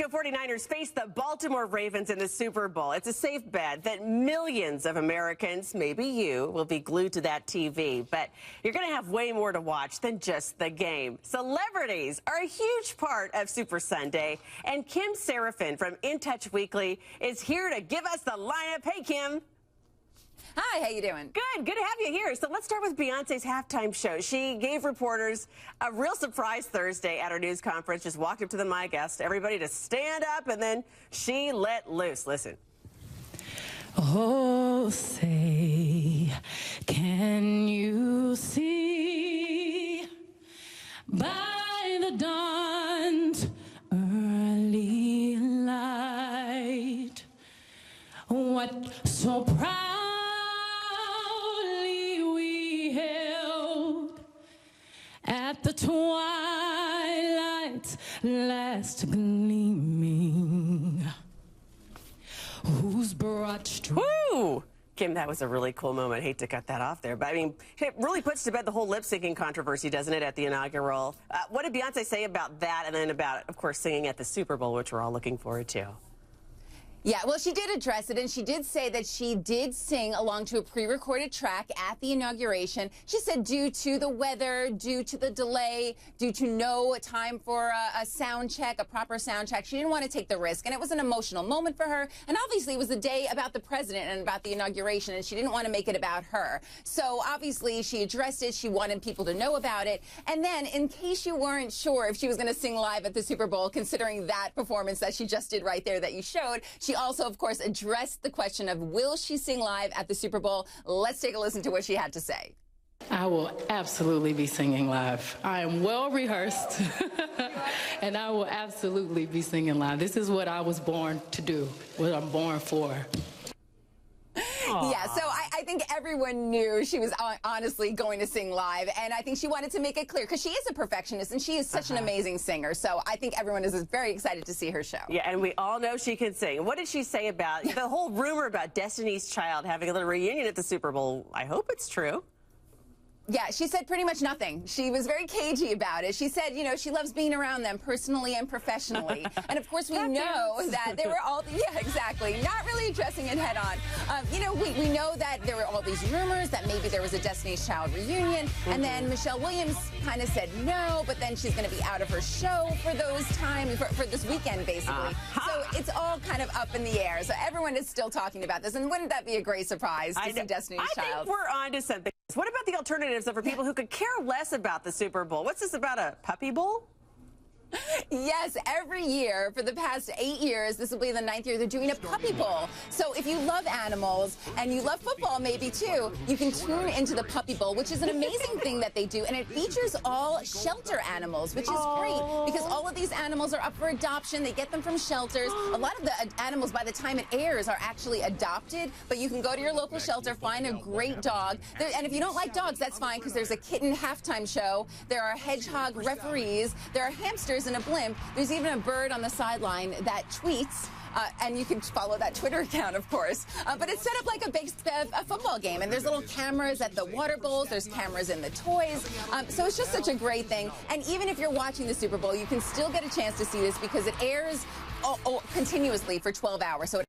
Francisco 49ers face the Baltimore Ravens in the Super Bowl. It's a safe bet that millions of Americans, maybe you, will be glued to that TV. But you're going to have way more to watch than just the game. Celebrities are a huge part of Super Sunday. And Kim Seraphin from In Touch Weekly is here to give us the lineup. Hey, Kim. Hi, how you doing? Good to have you here. So let's start with Beyonce's halftime show. She gave reporters a real surprise Thursday at her news conference, just walked up to the mic, asked everybody to stand up, and then she let loose. Listen. Oh, say, can you see by the dawn's early light what so proudly we held at the twilight's last gleaming, whose broad stroke. Woo! Kim, that was a really cool moment. I hate to cut that off there, but I mean, it really puts to bed the whole lip-syncing controversy, doesn't it, at the inaugural? What did Beyonce say about that, and then about, of course, singing at the Super Bowl, which we're all looking forward to? Yeah, well, she did address it, and she did say that she did sing along to a pre-recorded track at the inauguration. She said due to the weather, due to the delay, due to no time for a sound check, a proper sound check, she didn't want to take the risk. And it was an emotional moment for her. And obviously, it was a day about the president and about the inauguration, and she didn't want to make it about her. So obviously, she addressed it. She wanted people to know about it. And then, in case you weren't sure if she was going to sing live at the Super Bowl, considering that performance that she just did right there that you showed, she also, of course, addressed the question of will she sing live at the Super Bowl. Let's take a listen to what she had to say. I will absolutely be singing live. I am well rehearsed, and I will absolutely be singing live. This is what I was born to do, what I'm born for. Aww. Yeah, so I think everyone knew she was honestly going to sing live, and I think she wanted to make it clear, because she is a perfectionist, and she is such an amazing singer, so I think everyone is very excited to see her show. Yeah, and we all know she can sing. What did she say about the whole rumor about Destiny's Child having a little reunion at the Super Bowl? I hope it's true. Yeah, she said pretty much nothing. She was very cagey about it. She said, you know, she loves being around them personally and professionally. And of course, we know that there were all, yeah, exactly, not really addressing it head on. You know, we know that there were all these rumors that maybe there was a Destiny's Child reunion. And then Michelle Williams kind of said no, but then she's going to be out of her show for those times, for this weekend, basically. So it's all kind of up in the air. So everyone is still talking about this. And wouldn't that be a great surprise to see Destiny's Child? I think we're on to something. What about the alternatives for people who could care less about the Super Bowl? What's this about, a puppy bowl? Yes, every year for the past 8 years, this will be the 9th year, they're doing a puppy bowl. So if you love animals and you love football maybe too, you can tune into the puppy bowl, which is an amazing thing that they do. And it features all shelter animals, which is great because all of these animals are up for adoption. They get them from shelters. A lot of the animals, by the time it airs, are actually adopted. But you can go to your local shelter, find a great dog. And if you don't like dogs, that's fine because there's a kitten halftime show. There are hedgehog referees. There are hamsters and a blimp. There's even a bird on the sideline that tweets, and you can follow that Twitter account, of course. But it's set up like a football game, and there's little cameras at the water bowls. There's cameras in the toys. So it's just such a great thing. And even if you're watching the Super Bowl, you can still get a chance to see this because it airs continuously for 12 hours. So